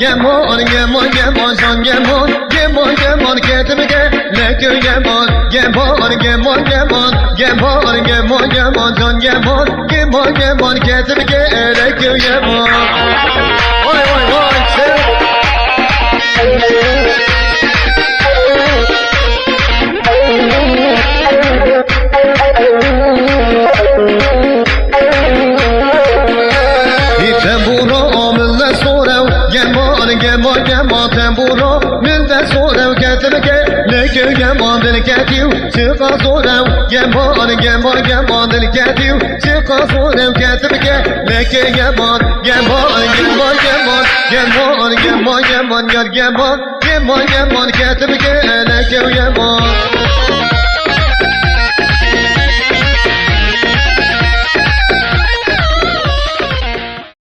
Gemon, gemon, gemon, son gemon, gemon, gemon, ketimge, lekö gemon, gemon, gemon, gemon, gemon, gemon, gemon, son gemon, gemon, gemon, ketimge, lekö gemon. Vay vay vay, Gemon, gemon, tamburo, milde sorev, ketimge, lekö gemon, dil ketiu, çıka sorev, gemon, gemon, gemon, dil ketiu, çıka sorev, ketimge, lekö gemon, gemon, gemon, gemon, gemon, gemon, gemon, gemon, gemon, gemon, ketimge, lekö gemon.